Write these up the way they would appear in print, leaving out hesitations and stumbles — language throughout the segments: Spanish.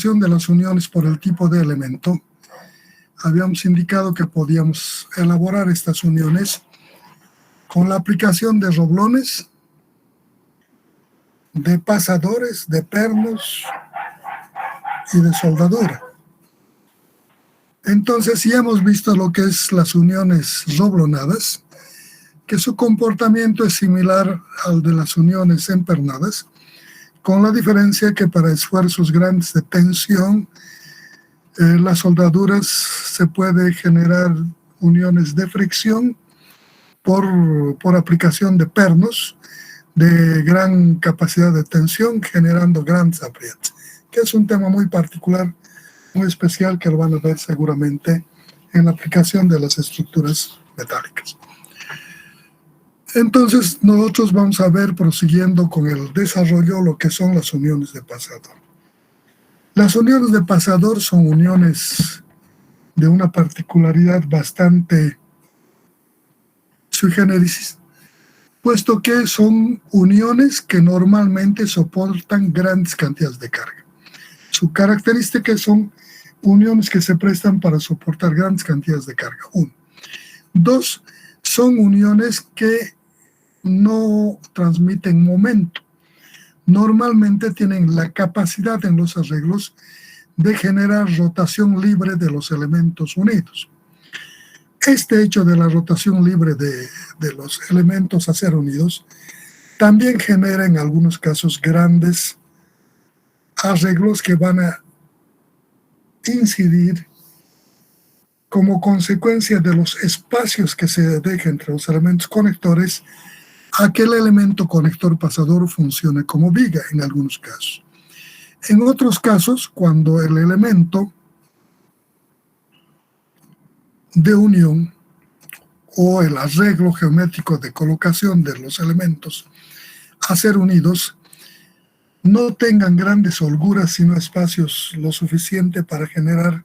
de las uniones por el tipo de elemento, habíamos indicado que podíamos elaborar estas uniones con la aplicación de roblones, de pasadores, de pernos y de soldadura. Entonces, ya hemos visto lo que es las uniones roblonadas, que su comportamiento es similar al de las uniones empernadas, con la diferencia que para esfuerzos grandes de tensión, las soldaduras se puede generar uniones de fricción por aplicación de pernos de gran capacidad de tensión, generando grandes aprietes, que es un tema muy particular, muy especial, que lo van a ver seguramente en la aplicación de las estructuras metálicas. Entonces, nosotros vamos a ver, prosiguiendo con el desarrollo, lo que son las uniones de pasador. Las uniones de pasador son uniones de una particularidad bastante sui generis, puesto que son uniones que normalmente soportan grandes cantidades de carga. Su característica son uniones que se prestan para soportar grandes cantidades de carga. 1. 2. Son uniones que no transmiten momento. Normalmente tienen la capacidad en los arreglos de generar rotación libre de los elementos unidos. Este hecho de la rotación libre de los elementos a ser unidos también genera en algunos casos grandes arreglos que van a incidir como consecuencia de los espacios que se dejan entre los elementos conectores a que el elemento conector pasador funcione como viga en algunos casos. En otros casos, cuando el elemento de unión o el arreglo geométrico de colocación de los elementos a ser unidos no tengan grandes holguras, sino espacios lo suficiente para generar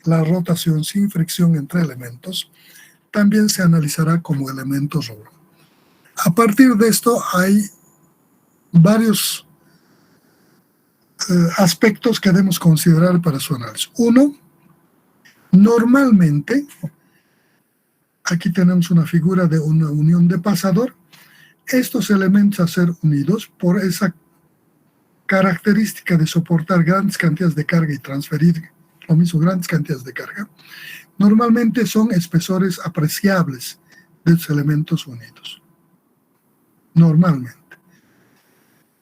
la rotación sin fricción entre elementos, también se analizará como elemento roble. A partir de esto hay varios aspectos que debemos considerar para su análisis. 1, normalmente, aquí tenemos una figura de una unión de pasador. Estos elementos a ser unidos por esa característica de soportar grandes cantidades de carga y transferir lo mismo grandes cantidades de carga, normalmente son espesores apreciables de los elementos unidos. Normalmente.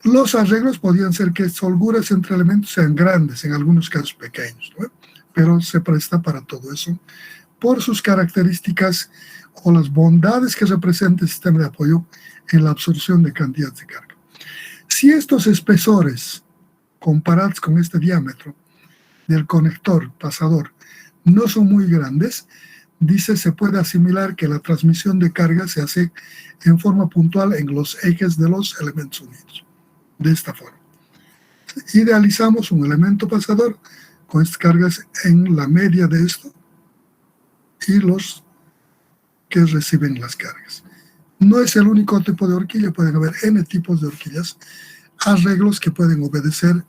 Los arreglos podrían ser que holguras entre elementos sean grandes, en algunos casos pequeños, ¿no? Pero se presta para todo eso por sus características o las bondades que representa el sistema de apoyo en la absorción de cantidades de carga. Si estos espesores, comparados con este diámetro del conector pasador, no son muy grandes, se puede asimilar que la transmisión de carga se hace en forma puntual en los ejes de los elementos unidos. De esta forma. Idealizamos un elemento pasador con estas cargas en la media de esto y los que reciben las cargas. No es el único tipo de horquilla, pueden haber N tipos de horquillas, arreglos que pueden obedecer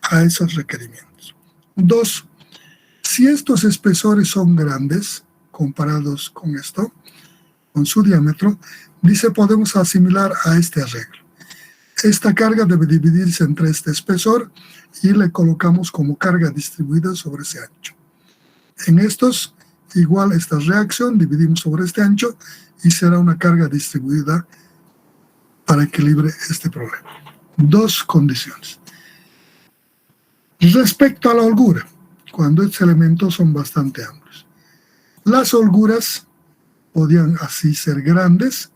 a esos requerimientos. 2. Si estos espesores son grandes, comparados con esto, con su diámetro, podemos asimilar a este arreglo. Esta carga debe dividirse entre este espesor y le colocamos como carga distribuida sobre ese ancho. En estos, igual esta reacción, dividimos sobre este ancho y será una carga distribuida para equilibrar este problema. 2 condiciones. Respecto a la holgura, cuando estos elementos son bastante amplios. Las holguras podían así ser grandes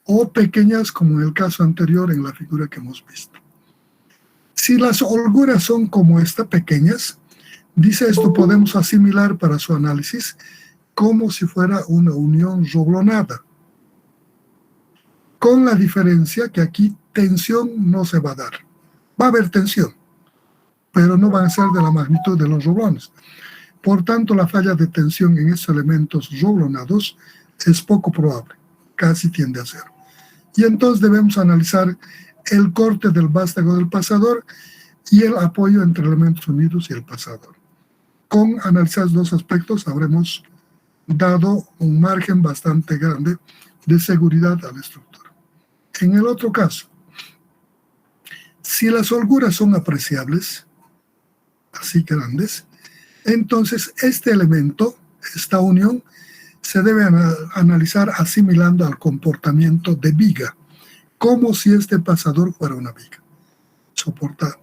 o pequeñas, como en el caso anterior en la figura que hemos visto. Si las holguras son como esta, pequeñas, esto podemos asimilar para su análisis como si fuera una unión roblonada, con la diferencia que aquí tensión no se va a dar. Va a haber tensión, pero no van a ser de la magnitud de los roblones. Por tanto, la falla de tensión en estos elementos roblonados es poco probable, casi tiende a cero. Y entonces debemos analizar el corte del vástago del pasador y el apoyo entre elementos unidos y el pasador. Con analizar dos aspectos habremos dado un margen bastante grande de seguridad a la estructura. En el otro caso, si las holguras son apreciables, así grandes, entonces este elemento, esta unión, se debe analizar asimilando al comportamiento de viga, como si este pasador fuera una viga. Soporta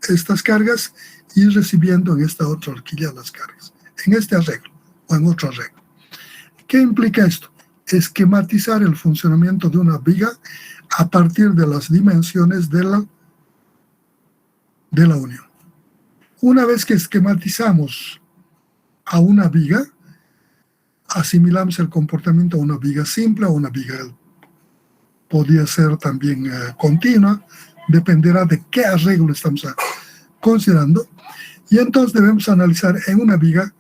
estas cargas y recibiendo en esta otra horquilla las cargas, en este arreglo o en otro arreglo. ¿Qué implica esto? Esquematizar el funcionamiento de una viga a partir de las dimensiones de la unión. Una vez que esquematizamos a una viga, asimilamos el comportamiento a una viga simple o una viga podría ser también continua, dependerá de qué arreglo estamos considerando, y entonces debemos analizar en una viga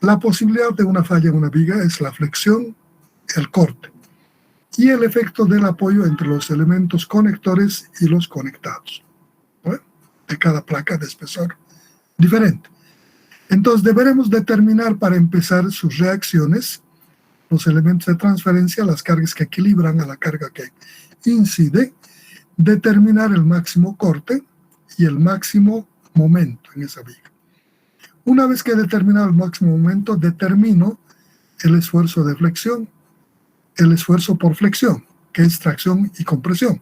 la posibilidad de una falla en una viga es la flexión, el corte y el efecto del apoyo entre los elementos conectores y los conectados, ¿no? De cada placa de espesor diferente. Entonces deberemos determinar para empezar sus reacciones, los elementos de transferencia, las cargas que equilibran a la carga que incide, determinar el máximo corte y el máximo momento en esa viga. Una vez que he determinado el máximo momento, determino el esfuerzo de flexión, el esfuerzo por flexión, que es tracción y compresión.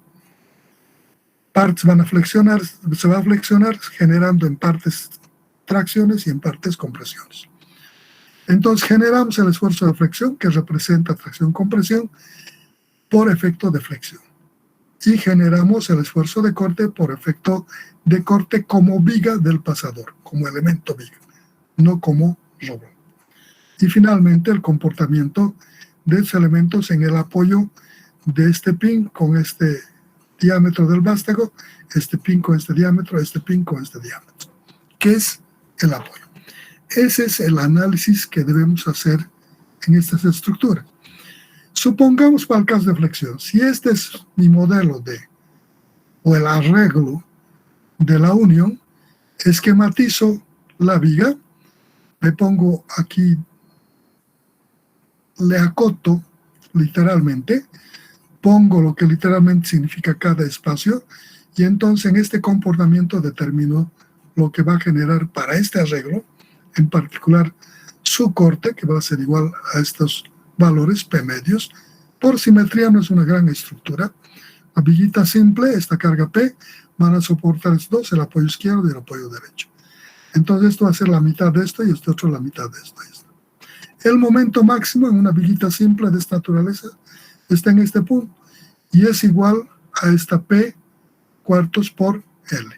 Partes van a flexionar, se va a flexionar generando en partes tracciones y en partes compresiones. Entonces generamos el esfuerzo de flexión que representa tracción-compresión por efecto de flexión. Y generamos el esfuerzo de corte por efecto de corte como viga del pasador, como elemento viga, no como robot. Y finalmente el comportamiento de estos elementos en el apoyo de este pin con este diámetro del vástago, este pin con este diámetro, este pin con este diámetro, que es el apoyo. Ese es el análisis que debemos hacer en estas estructuras. Supongamos para el caso de flexión, si este es mi modelo o el arreglo de la unión, esquematizo la viga, le pongo aquí, le acoto literalmente, pongo lo que literalmente significa cada espacio y entonces en este comportamiento determino lo que va a generar para este arreglo, en particular su corte, que va a ser igual a estos valores P medios. Por simetría no es una gran estructura. La viguita simple, esta carga P, van a soportar estos dos, el apoyo izquierdo y el apoyo derecho. Entonces esto va a ser la mitad de esto y este otro la mitad de esto. El momento máximo en una viguita simple de esta naturaleza está en este punto y es igual a esta P cuartos por L.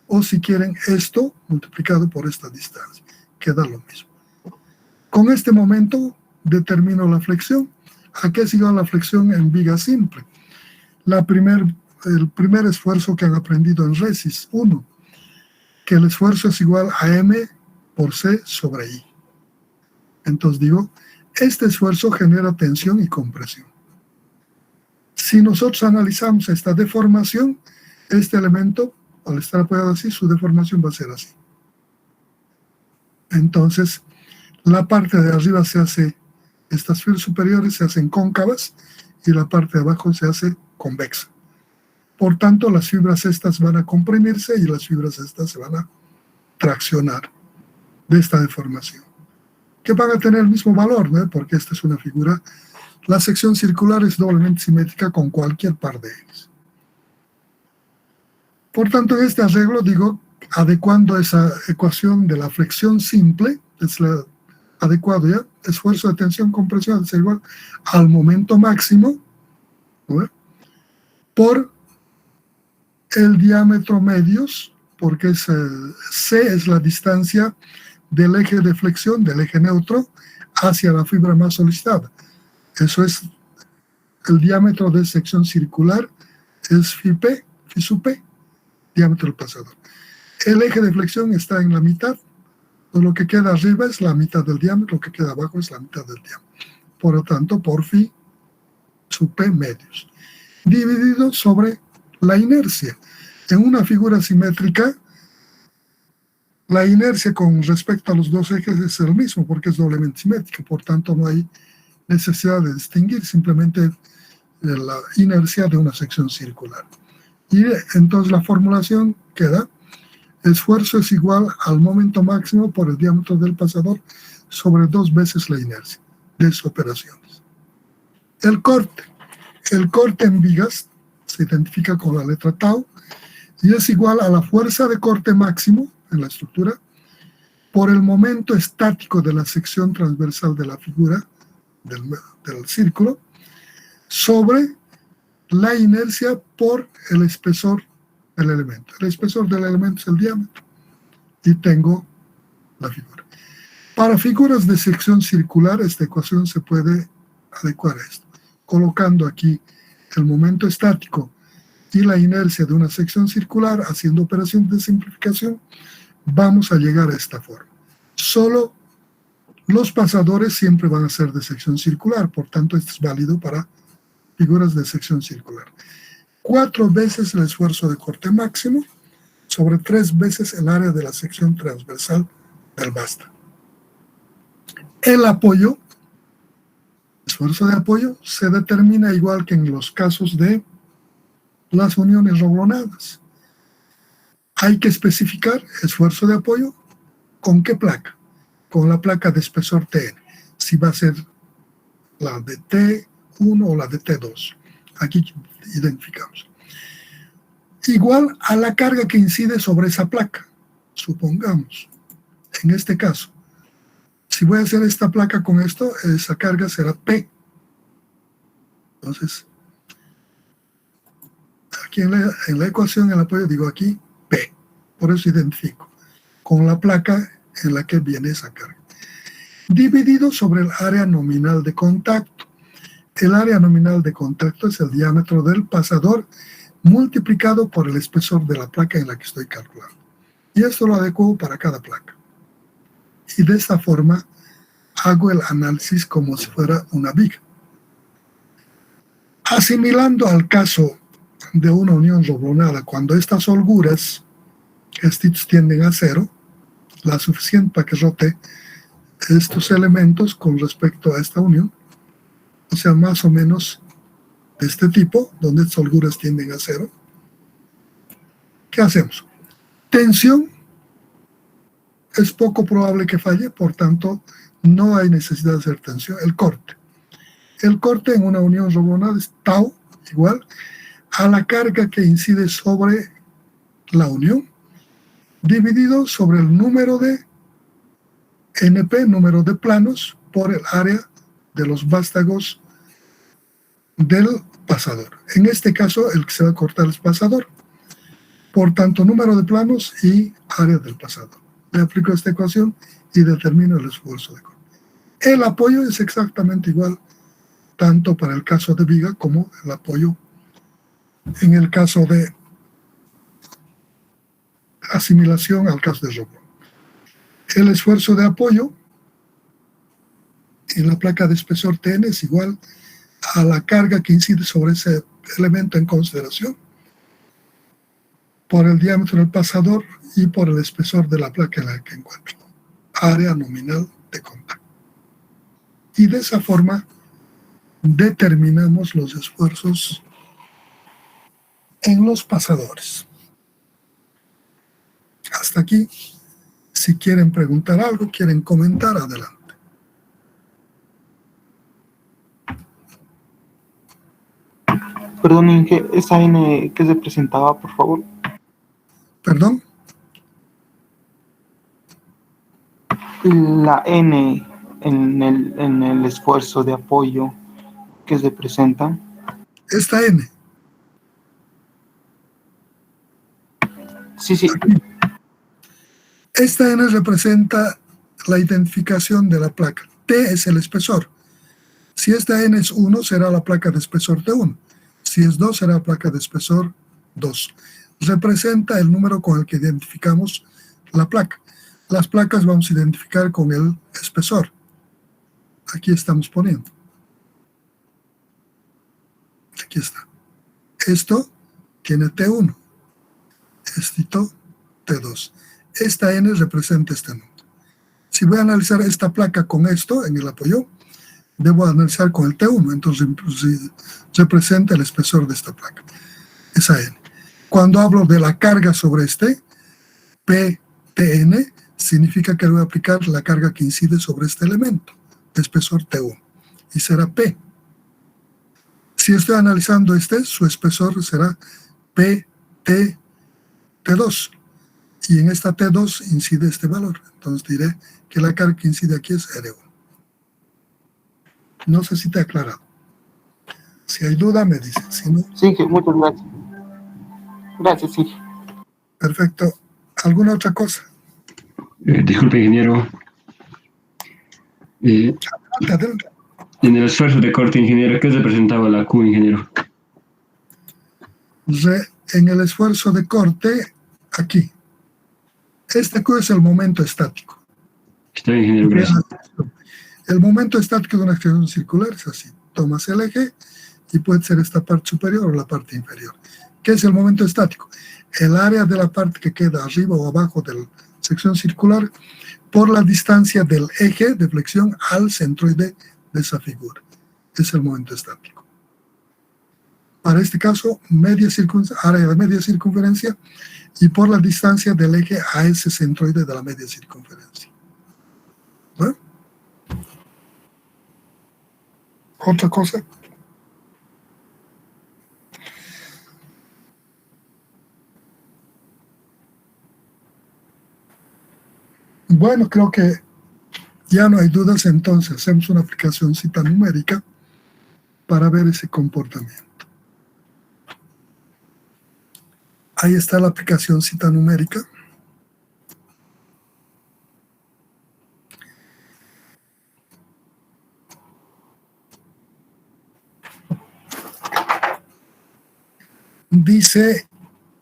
O si quieren esto multiplicado por esta distancia, queda lo mismo. Con este momento determino la flexión. ¿A qué es igual la flexión en viga simple? El primer esfuerzo que han aprendido en Resis 1, que el esfuerzo es igual a M por C sobre I. Entonces digo, este esfuerzo genera tensión y compresión. Si nosotros analizamos esta deformación, este elemento, al estar apoyado así, su deformación va a ser así. Entonces, la parte de arriba se hace, estas fibras superiores se hacen cóncavas y la parte de abajo se hace convexa. Por tanto, las fibras estas van a comprimirse y las fibras estas se van a traccionar de esta deformación, que van a tener el mismo valor, ¿no? Porque esta es una figura, la sección circular es doblemente simétrica con cualquier par de ejes. Por tanto, en este arreglo, digo, adecuando esa ecuación de la flexión simple, es la adecuado ya, esfuerzo de tensión, compresión, es igual al momento máximo, ¿no? Por el diámetro medios, porque C es la distancia del eje de flexión, del eje neutro, hacia la fibra más solicitada. Eso es el diámetro de sección circular, es phi P, phi sub P, diámetro del pasador. El eje de flexión está en la mitad, lo que queda arriba es la mitad del diámetro, lo que queda abajo es la mitad del diámetro. Por lo tanto, por phi sub P medios, dividido sobre la inercia. En una figura simétrica, La inercia con respecto a los dos ejes es el mismo porque es doblemente simétrico, por tanto no hay necesidad de distinguir, simplemente la inercia de una sección circular. Y entonces la formulación queda: esfuerzo es igual al momento máximo por el diámetro del pasador sobre 2 veces la inercia de sus operaciones. El corte. El corte en vigas se identifica con la letra tau y es igual a la fuerza de corte máximo en la estructura por el momento estático de la sección transversal de la figura del círculo sobre la inercia por el espesor del elemento. El espesor del elemento es el diámetro y tengo la figura. Para figuras de sección circular, esta ecuación se puede adecuar a esto, colocando aquí el momento estático y la inercia de una sección circular, haciendo operaciones de simplificación, vamos a llegar a esta forma. Solo los pasadores siempre van a ser de sección circular, por tanto esto es válido para figuras de sección circular. 4 veces el esfuerzo de corte máximo sobre 3 veces el área de la sección transversal del basta. El apoyo, esfuerzo de apoyo, se determina igual que en los casos de las uniones roblonadas. Hay que especificar esfuerzo de apoyo con qué placa, con la placa de espesor TN, si va a ser la de T1 o la de T2. Aquí identificamos. Igual a la carga que incide sobre esa placa, supongamos. En este caso, si voy a hacer esta placa con esto, esa carga será P. Entonces, aquí en la ecuación, el apoyo, digo aquí P. Por eso identifico con la placa en la que viene esa carga. Dividido sobre el área nominal de contacto. El área nominal de contacto es el diámetro del pasador multiplicado por el espesor de la placa en la que estoy calculando. Y esto lo adecuo para cada placa. Y de esta forma hago el análisis como si fuera una viga. Asimilando al caso de una unión roblonada, cuando estas holguras, estos tienden a cero, la suficiente para que rote estos elementos con respecto a esta unión, o sea, más o menos de este tipo, donde estas holguras tienden a cero. ¿Qué hacemos? Tensión es poco probable que falle, por tanto, no hay necesidad de hacer tensión. El corte. El corte en una unión roblonada es tau igual a la carga que incide sobre la unión, dividido sobre el número de NP, número de planos, por el área de los vástagos del pasador. En este caso, el que se va a cortar es pasador. Por tanto, número de planos y área del pasador. Le aplico esta ecuación y determino el esfuerzo de corte. El apoyo es exactamente igual, tanto para el caso de viga como el apoyo en el caso de asimilación al caso de roblón. El esfuerzo de apoyo en la placa de espesor TN es igual a la carga que incide sobre ese elemento en consideración por el diámetro del pasador y por el espesor de la placa en la que encuentro. Área nominal de contacto. Y de esa forma determinamos los esfuerzos en los pasadores. Hasta aquí. Si quieren preguntar algo, quieren comentar, adelante. Perdón, esa N que se presentaba, por favor. ¿Perdón? La N en el esfuerzo de apoyo que se presenta. Esta N. Sí. Esta N representa la identificación de la placa. T es el espesor. Si esta N es 1, será la placa de espesor T1. Si es 2, será la placa de espesor 2. Representa el número con el que identificamos la placa. Las placas vamos a identificar con el espesor. Aquí estamos poniendo. Aquí está. Esto tiene T1. Esto T2. esta n representa este número. Si voy a analizar esta placa con esto en el apoyo, debo analizar con el T1, entonces representa el espesor de esta placa, esa n. Cuando hablo de la carga sobre este, PTN, significa que voy a aplicar la carga que incide sobre este elemento, de espesor T1, y será P. Si estoy analizando este, su espesor será T2, y en esta T2 incide este valor. Entonces diré que la carga que incide aquí es R1. No sé si te he aclarado. Si hay duda, me dices. Si no, Sí, muchas gracias. Gracias, sí. perfecto. ¿Alguna otra cosa? Disculpe, ingeniero. Adelante. En el esfuerzo de corte, ingeniero, ¿qué representaba la Q, ingeniero? En el esfuerzo de corte, aquí. Este Q es el momento estático. Está bien, ingeniero, gracias. El momento estático de una acción circular es así. Tomas el eje y puede ser esta parte superior o la parte inferior. ¿Qué es el momento estático? El área de la parte que queda arriba o abajo de la sección circular por la distancia del eje de flexión al centroide de esa figura. Es el momento estático. Para este caso, área de media circunferencia y por la distancia del eje a ese centroide de la media circunferencia. ¿Bueno? ¿Otra cosa? Bueno, creo que ya no hay dudas, entonces hacemos una aplicacióncita numérica para ver ese comportamiento. Ahí está la aplicacióncita numérica. Dice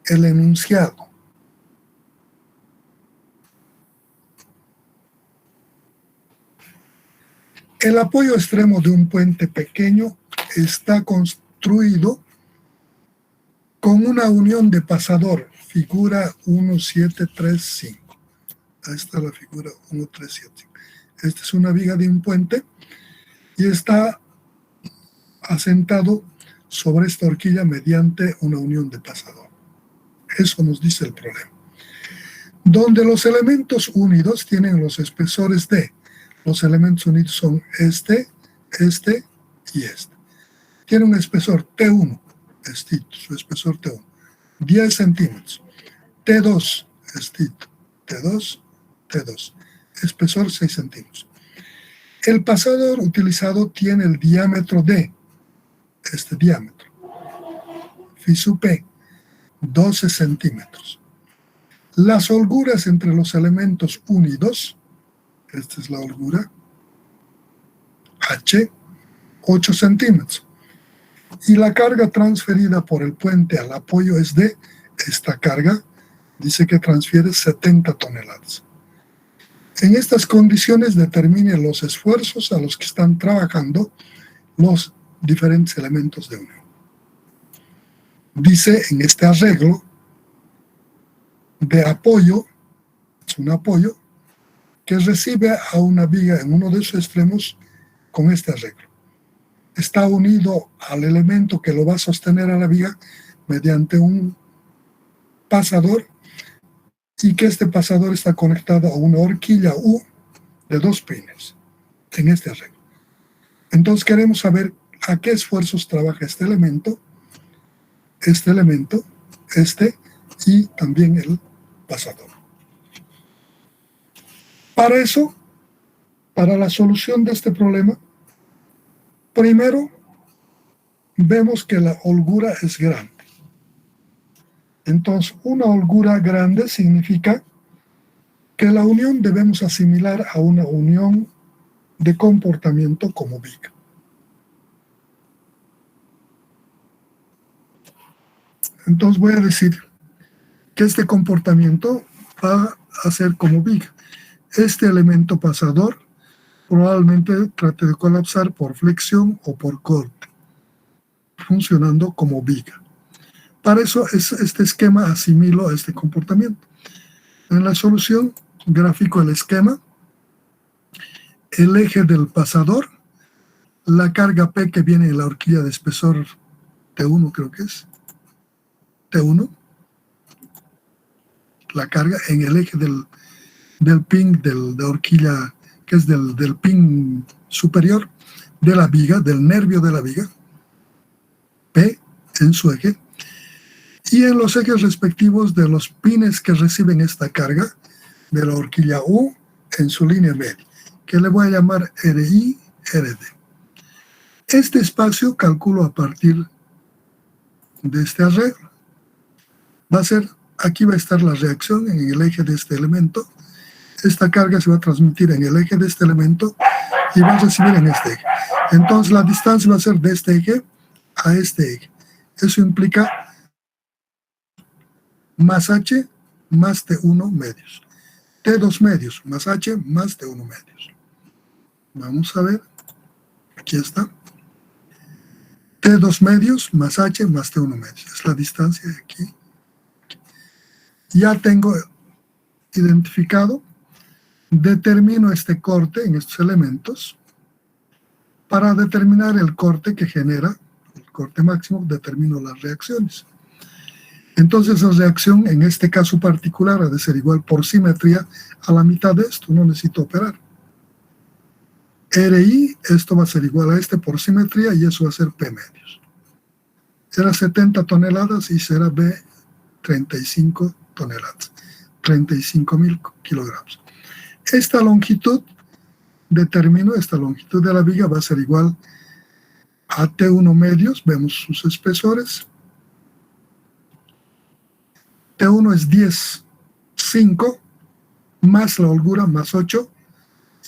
el enunciado. El apoyo extremo de un puente pequeño está construido con una unión de pasador, figura 1735. Ahí está la figura 1375. Esta es una viga de un puente y está asentado sobre esta horquilla mediante una unión de pasador. Eso nos dice el problema. Donde los elementos unidos tienen los espesores de. Los elementos unidos son este y este. Tiene un espesor T1, su espesor T1, 10 centímetros. T2, T2, espesor 6 centímetros. El pasador utilizado tiene el diámetro de este diámetro, phi sub P, 12 centímetros. Las holguras entre los elementos unidos, esta es la holgura, H, 8 centímetros. Y la carga transferida por el puente al apoyo es de esta carga, dice que transfiere 70 toneladas. En estas condiciones determine los esfuerzos a los que están trabajando los diferentes elementos de unión. Dice en este arreglo de apoyo, es un apoyo que recibe a una viga en uno de sus extremos con este arreglo. Está unido al elemento que lo va a sostener a la viga mediante un pasador y que este pasador está conectado a una horquilla U de 2 pines en este arreglo. Entonces queremos saber a qué esfuerzos trabaja este elemento y también el pasador. Para eso, para la solución de este problema, primero vemos que la holgura es grande. Entonces, una holgura grande significa que la unión debemos asimilar a una unión de comportamiento como viga. Entonces voy a decir que este comportamiento va a ser como viga. Este elemento pasador probablemente trate de colapsar por flexión o por corte, funcionando como viga. Para eso este esquema asimilo a este comportamiento. En la solución, gráfico el esquema, el eje del pasador, la carga P que viene en la horquilla de espesor T1, creo que es, T1, la carga en el eje del pin, de horquilla, que es del pin superior de la viga, del nervio de la viga, P en su eje, y en los ejes respectivos de los pines que reciben esta carga, de la horquilla U en su línea media, que le voy a llamar RI, RD. Este espacio calculo a partir de este arreglo. Va a ser, aquí va a estar la reacción en el eje de este elemento. Esta carga se va a transmitir en el eje de este elemento y va a recibir en este eje. Entonces la distancia va a ser de este eje a este eje. Eso implica más H más T1 medios. T2 medios más H más T1 medios. Vamos a ver. Aquí está. T2 medios más H más T1 medios. Es la distancia de aquí. Ya tengo identificado. Determino este corte en estos elementos. Para determinar el corte que genera, el corte máximo, determino las reacciones. Entonces la reacción en este caso particular ha de ser igual por simetría a la mitad de esto, no necesito operar. RI, esto va a ser igual a este por simetría y eso va a ser P medios. Era 70 toneladas y será B 35 toneladas, 35.000 kilogramos. Esta longitud, determino, esta longitud de la viga va a ser igual a T1 medios, vemos sus espesores. T1 es 10, 5, más la holgura, más 8,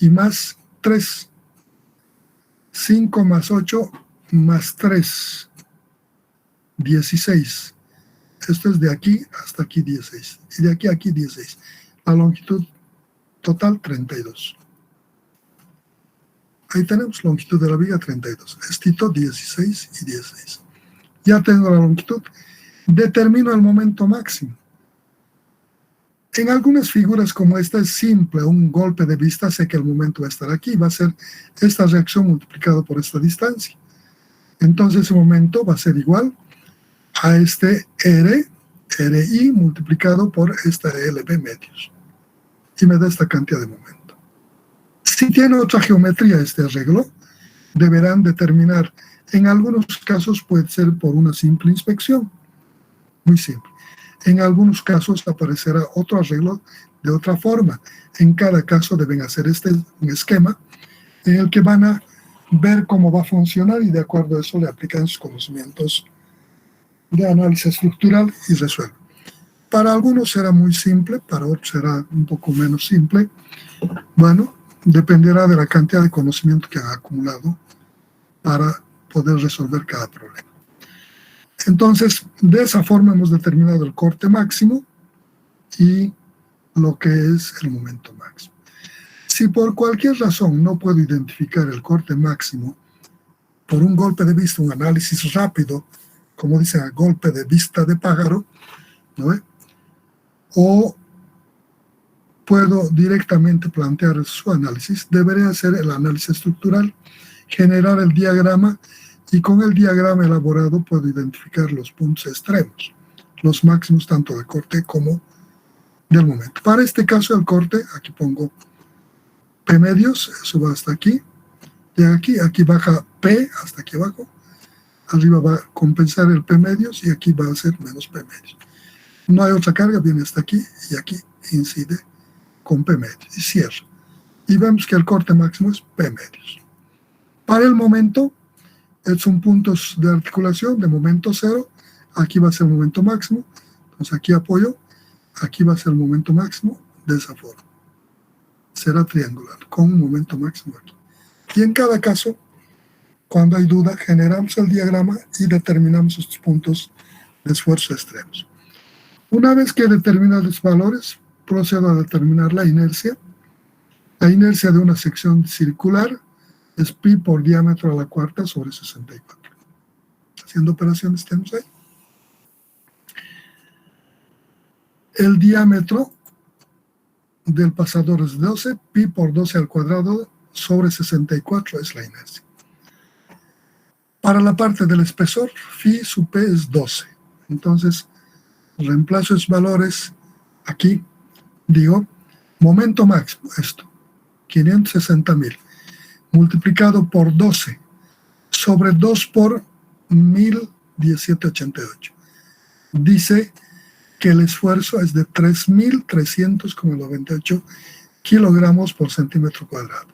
y más 3. 5 más 8 más 3, 16. Esto es de aquí hasta aquí 16, y de aquí a aquí 16. La longitud total 32. Ahí tenemos longitud de la viga 32. Estito 16 y 16. Ya tengo la longitud. Determino el momento máximo. En algunas figuras como esta es simple, un golpe de vista, sé que el momento va a estar aquí, va a ser esta reacción multiplicada por esta distancia. Entonces ese momento va a ser igual a este RI multiplicado por esta LB medios. Y me da esta cantidad de momento. Si tiene otra geometría este arreglo, deberán determinar, en algunos casos puede ser por una simple inspección, muy simple. En algunos casos aparecerá otro arreglo de otra forma. En cada caso deben hacer un esquema en el que van a ver cómo va a funcionar y de acuerdo a eso le aplican sus conocimientos de análisis estructural y resuelven. Para algunos será muy simple, para otros será un poco menos simple. Bueno, dependerá de la cantidad de conocimiento que han acumulado para poder resolver cada problema. Entonces, de esa forma hemos determinado el corte máximo y lo que es el momento máximo. Si por cualquier razón no puedo identificar el corte máximo, por un golpe de vista, un análisis rápido, como dicen, a golpe de vista de pájaro, ¿no? O puedo directamente plantear su análisis, deberé hacer el análisis estructural, generar el diagrama, y con el diagrama elaborado puedo identificar los puntos extremos, los máximos tanto de corte como del momento. Para este caso el corte, aquí pongo P medios, eso va hasta aquí, y aquí baja P hasta aquí abajo, arriba va a compensar el P medios y aquí va a ser menos P medios. No hay otra carga, viene hasta aquí y aquí incide con P medios y cierra. Y vemos que el corte máximo es P medios. Para el momento, son puntos de articulación de momento cero, aquí va a ser el momento máximo, entonces aquí apoyo, aquí va a ser el momento máximo de esa forma. Será triangular, con un momento máximo aquí. Y en cada caso, cuando hay duda, generamos el diagrama y determinamos estos puntos de esfuerzo extremos. Una vez que he determinado los valores, procedo a determinar la inercia. La inercia de una sección circular es pi por diámetro a la cuarta sobre 64. Haciendo operaciones tenemos ahí. El diámetro del pasador es 12, pi por 12 al cuadrado sobre 64 es la inercia. Para la parte del espesor, phi sub p es 12. Entonces, reemplazo esos valores aquí, digo, momento máximo, esto, 560.000, multiplicado por 12, sobre 2 por 1.017.88. Dice que el esfuerzo es de 3.300,98 kilogramos por centímetro cuadrado.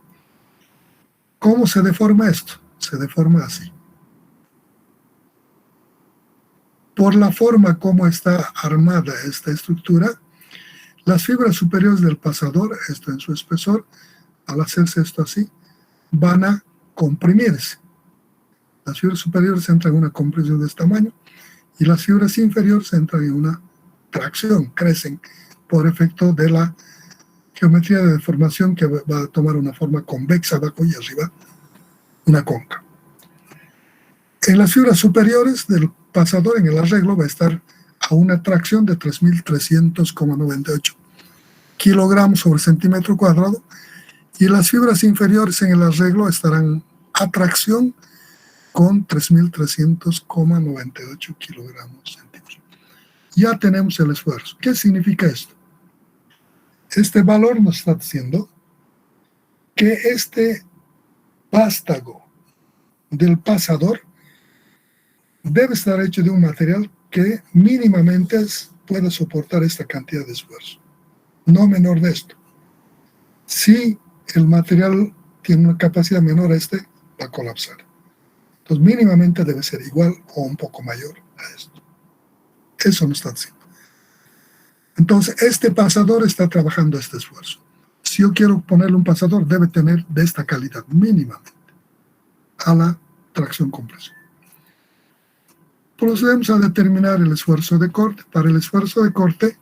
¿Cómo se deforma esto? Se deforma así. Por la forma como está armada esta estructura, las fibras superiores del pasador, esto en su espesor, al hacerse esto así, van a comprimirse. Las fibras superiores entran en una compresión de este tamaño y las fibras inferiores entran en una tracción, crecen por efecto de la geometría de deformación que va a tomar una forma convexa abajo y arriba una cóncava. En las fibras superiores del pasador, en el arreglo, va a estar a una tracción de 3.300,98 kilogramos sobre centímetro cuadrado, y las fibras inferiores en el arreglo estarán a tracción con 3.300,98 kilogramos centímetros. Ya tenemos el esfuerzo. ¿Qué significa esto? Este valor nos está diciendo que este vástago del pasador debe estar hecho de un material que mínimamente pueda soportar esta cantidad de esfuerzo, no menor de esto. Si el material tiene una capacidad menor a este, va a colapsar. Entonces, mínimamente debe ser igual o un poco mayor a esto. Eso nos está diciendo. Entonces, este pasador está trabajando este esfuerzo. Si yo quiero ponerle un pasador, debe tener de esta calidad, mínimamente, a la tracción-compresión. Procedemos a determinar el esfuerzo de corte. Para el esfuerzo de corte,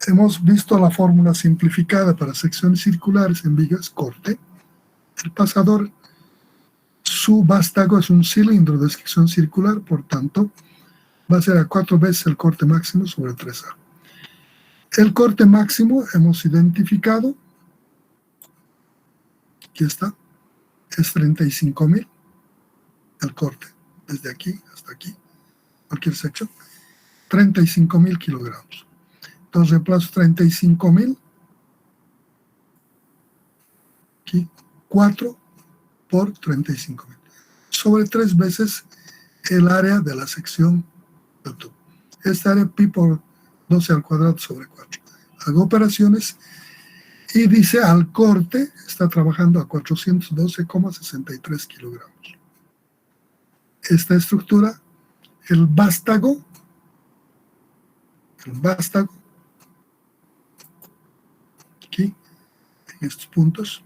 hemos visto la fórmula simplificada para secciones circulares en vigas, corte. El pasador, su vástago es un cilindro de sección circular, por tanto, va a ser a 4 veces el corte máximo sobre 3A. El corte máximo hemos identificado, aquí está, es 35.000, el corte, desde aquí hasta aquí, cualquier sección, 35.000 kilogramos. Entonces reemplazo 35.000, aquí, 4 por 35.000, sobre 3 veces el área de la sección del tubo. Esta área pi por 12 al cuadrado sobre 4. Hago operaciones y dice al corte está trabajando a 412,63 kilogramos. Esta estructura, el vástago, aquí, en estos puntos,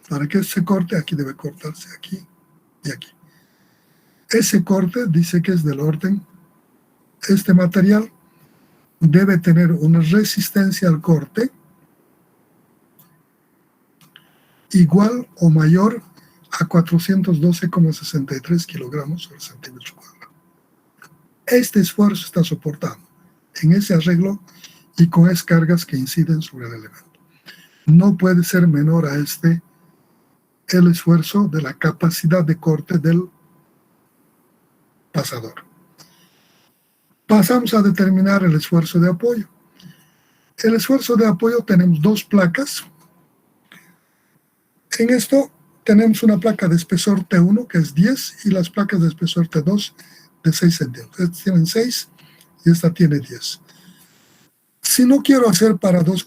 para que se corte, aquí debe cortarse aquí y aquí. Ese corte dice que es del orden, este material debe tener una resistencia al corte igual o mayor a 412,63 kilogramos sobre centímetro cuadrado. Este esfuerzo está soportando en ese arreglo y con esas cargas que inciden sobre el elemento. No puede ser menor a el esfuerzo de la capacidad de corte del pasador. Pasamos a determinar el esfuerzo de apoyo. El esfuerzo de apoyo tenemos 2 placas. En esto tenemos una placa de espesor T1 que es 10 y las placas de espesor T2 de 6 centímetros. Estas tienen 6 y esta tiene 10. Si no quiero hacer para 2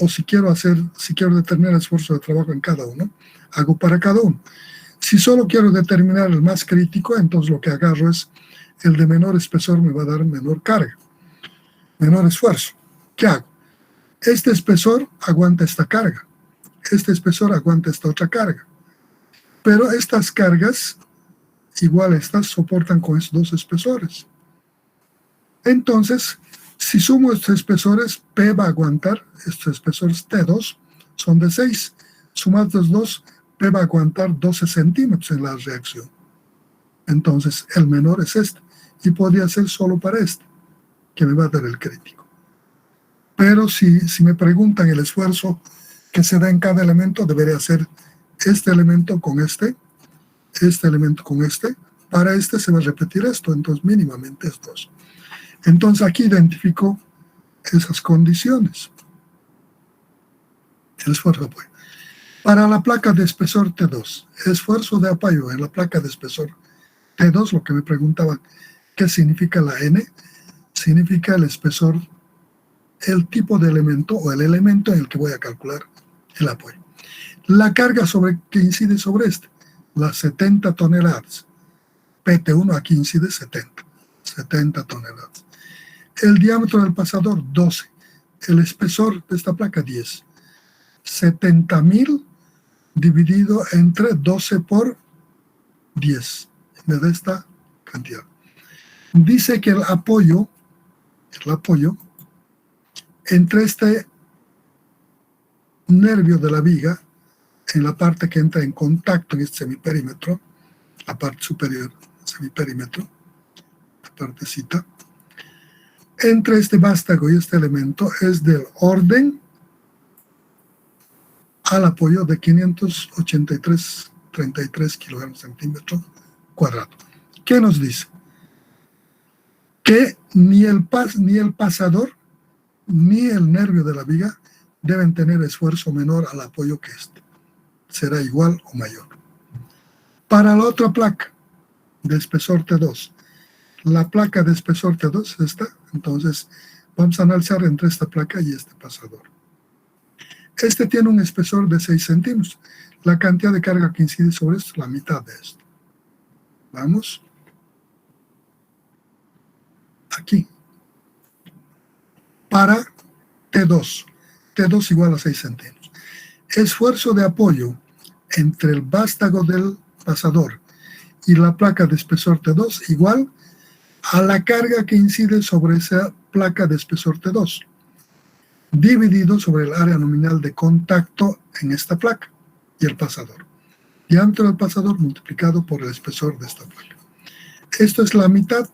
si quiero determinar el esfuerzo de trabajo en cada uno, hago para cada uno. Si solo quiero determinar el más crítico, entonces lo que agarro es el de menor espesor, me va a dar menor carga, menor esfuerzo. ¿Qué hago? Este espesor aguanta esta carga, este espesor aguanta esta otra carga, pero estas cargas, igual estas, soportan con estos 2 espesores. Entonces, si sumo estos espesores, P va a aguantar, estos espesores T2 son de 6, sumados los 2, P va a aguantar 12 centímetros en la reacción. Entonces, el menor es este, y podría ser solo para este, que me va a dar el crítico. Pero si me preguntan el esfuerzo que se da en cada elemento, debería ser este elemento con este elemento con este. Para este se va a repetir esto, entonces mínimamente estos. Entonces aquí identifico esas condiciones. El esfuerzo de apoyo. Para la placa de espesor T2, esfuerzo de apoyo en la placa de espesor T2, lo que me preguntaban, ¿qué significa la N? Significa el espesor, el tipo de elemento o el elemento en el que voy a calcular el apoyo. La carga que incide sobre este, las 70 toneladas. PT1 aquí incide 70 toneladas. El diámetro del pasador, 12. El espesor de esta placa, 10. 70.000 dividido entre 12 por 10. Me da esta cantidad. Dice que el apoyo entre este nervio de la viga, en la parte que entra en contacto en este semiperímetro, la parte superior del semiperímetro, la partecita, entre este vástago y este elemento es del orden al apoyo de 583,33 kilogramos centímetro cuadrado. ¿Qué nos dice? Que ni el pasador ni el nervio de la viga deben tener esfuerzo menor al apoyo que este. Será igual o mayor. Para la otra placa de espesor T2, la placa de espesor T2 es esta, entonces vamos a analizar entre esta placa y este pasador. Este tiene un espesor de 6 centímetros. La cantidad de carga que incide sobre esto es la mitad de esto. Vamos. Aquí. Para T2. T2 igual a 6 centímetros. Esfuerzo de apoyo entre el vástago del pasador y la placa de espesor T2 igual a la carga que incide sobre esa placa de espesor T2, dividido sobre el área nominal de contacto en esta placa y el pasador. Diámetro del pasador multiplicado por el espesor de esta placa. Esto es la mitad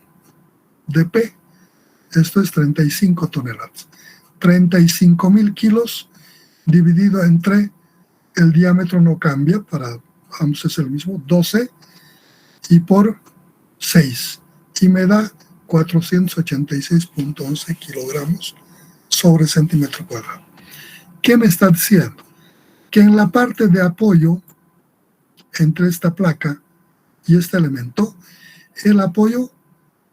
de P. Esto es 35 toneladas. 35.000 kilos dividido entre el diámetro no cambia, para ambos es el mismo, 12 y por 6. Y me da 486.11 kilogramos sobre centímetro cuadrado. ¿Qué me está diciendo? Que en la parte de apoyo entre esta placa y este elemento, el apoyo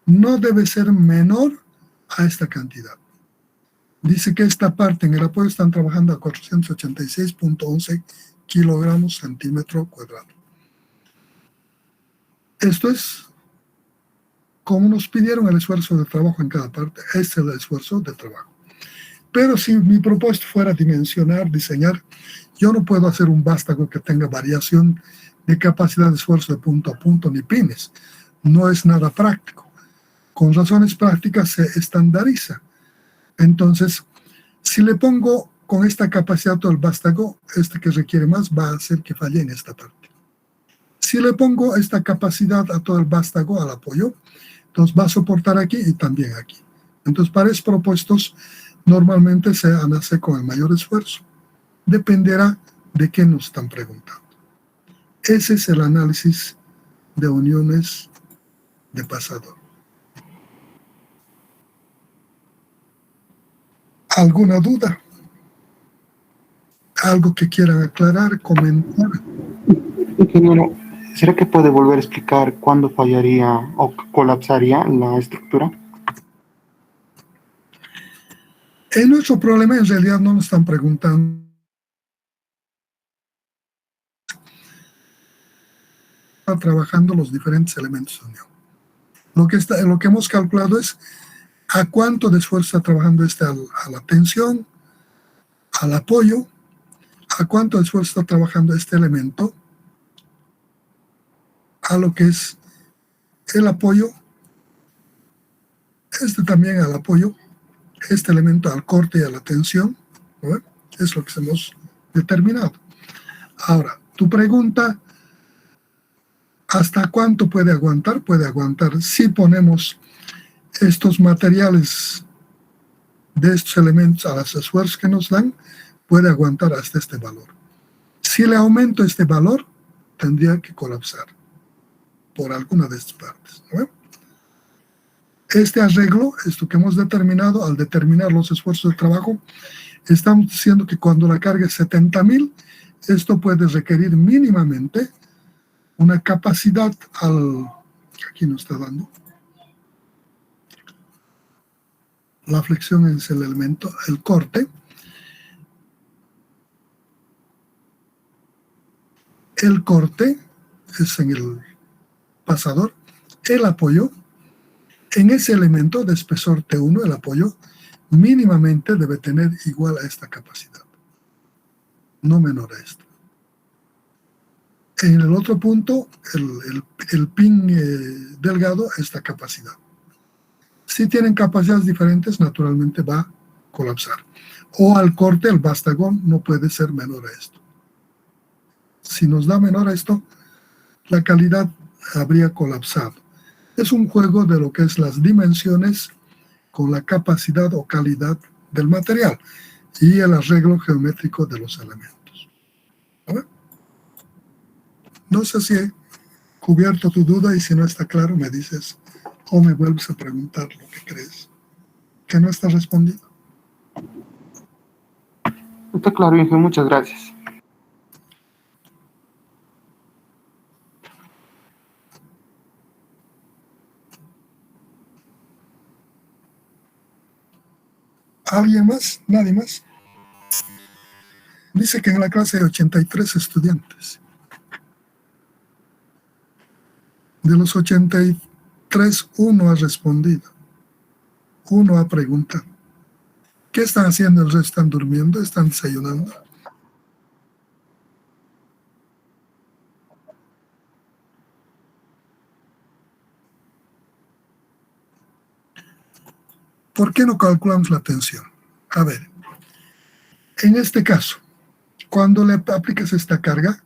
no debe ser menor a esta cantidad. Dice que esta parte en el apoyo están trabajando a 486.11 kilogramos centímetro cuadrado. Esto es como nos pidieron el esfuerzo de trabajo en cada parte. Este es el esfuerzo de trabajo. Pero si mi propósito fuera dimensionar, diseñar, yo no puedo hacer un vástago que tenga variación de capacidad de esfuerzo de punto a punto ni pines. No es nada práctico. Con razones prácticas se estandariza. Entonces, si le pongo con esta capacidad todo el vástago, este que requiere más va a hacer que falle en esta parte. Si le pongo esta capacidad a todo el vástago, al apoyo, entonces va a soportar aquí y también aquí. Entonces, para esos propósitos, normalmente se hace con el mayor esfuerzo. Dependerá de qué nos están preguntando. Ese es el análisis de uniones de pasador. ¿Alguna duda? ¿Algo que quieran aclarar, comentar? Ingeniero, ¿será que puede volver a explicar cuándo fallaría o colapsaría la estructura? En nuestro problema en realidad no nos están preguntando trabajando los diferentes elementos de unión. Lo que hemos calculado es a cuánto de esfuerzo está trabajando a la tensión, al apoyo, a cuánto de esfuerzo está trabajando este elemento, a lo que es el apoyo, este también al apoyo, este elemento al corte y a la tensión, ¿no? Es lo que hemos determinado. Ahora, tu pregunta, ¿hasta cuánto puede aguantar? Puede aguantar si ponemos estos materiales de estos elementos a los esfuerzos que nos dan puede aguantar hasta este valor. Si le aumento este valor, tendría que colapsar por alguna de estas partes, ¿no? Este arreglo, esto que hemos determinado, al determinar los esfuerzos de trabajo, estamos diciendo que cuando la carga es 70.000, esto puede requerir mínimamente una capacidad aquí nos está dando, la flexión es el elemento, el corte, es en el pasador, el apoyo, en ese elemento de espesor T1, el apoyo, mínimamente debe tener igual a esta capacidad, no menor a esta. En el otro punto, el pin delgado, esta capacidad. Si tienen capacidades diferentes, naturalmente va a colapsar. O al corte, el bastagón no puede ser menor a esto. Si nos da menor a esto, la calidad habría colapsado. Es un juego de lo que es las dimensiones con la capacidad o calidad del material y el arreglo geométrico de los elementos. ¿Vale? No sé si he cubierto tu duda y si no está claro me dices o me vuelves a preguntar lo que crees que no está respondido. Está claro, Inge, muchas gracias. ¿Alguien más? ¿Nadie más? Dice que en la clase hay 83 estudiantes. De los 83, uno ha respondido. Uno ha preguntado. ¿Qué están haciendo el resto? ¿Están durmiendo? ¿Están desayunando? ¿Por qué no calculamos la tensión? A ver, en este caso, cuando le aplicas esta carga,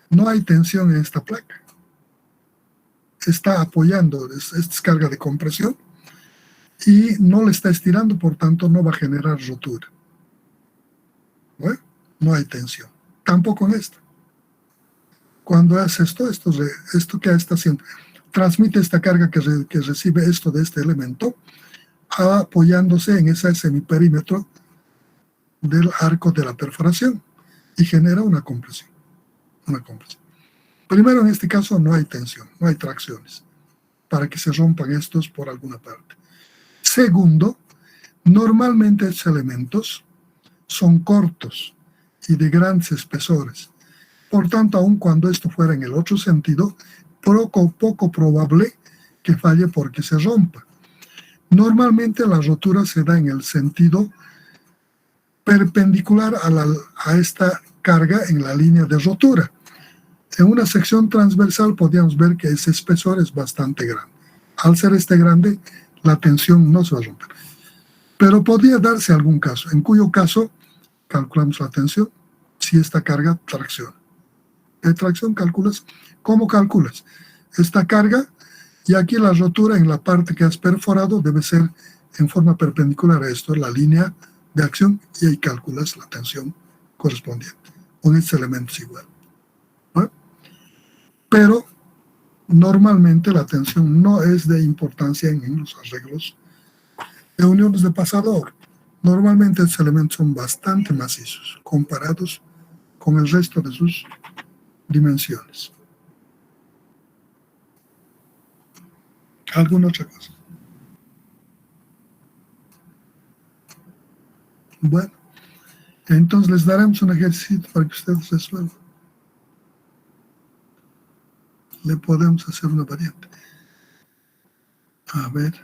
no hay tensión en esta placa. Está apoyando, esta es carga de compresión, y no le está estirando, por tanto no va a generar rotura. ¿Bueno? No hay tensión. Tampoco en esta. Cuando hace esto que está haciendo, transmite esta carga que recibe esto de este elemento, apoyándose en ese semiperímetro del arco de la perforación y genera una compresión. Primero, en este caso no hay tensión, no hay tracciones para que se rompan estos por alguna parte. Segundo, normalmente estos elementos son cortos y de grandes espesores. Por tanto, aun cuando esto fuera en el otro sentido, poco probable que falle porque se rompa. Normalmente la rotura se da en el sentido perpendicular a esta carga en la línea de rotura. En una sección transversal podríamos ver que ese espesor es bastante grande. Al ser grande, la tensión no se va a romper. Pero podría darse algún caso, en cuyo caso calculamos la tensión si esta carga tracciona. ¿Qué tracción calculas? ¿Cómo calculas? Esta carga, y aquí la rotura en la parte que has perforado debe ser en forma perpendicular a esto, la línea de acción, y ahí calculas la tensión correspondiente. Con estos elementos igual. ¿No? Pero normalmente la tensión no es de importancia en los arreglos de uniones de pasador. Normalmente estos elementos son bastante macizos comparados con el resto de sus dimensiones. ¿Alguna otra cosa? Bueno, entonces les daremos un ejercicio para que ustedes resuelvan. Le podemos hacer una variante. A ver.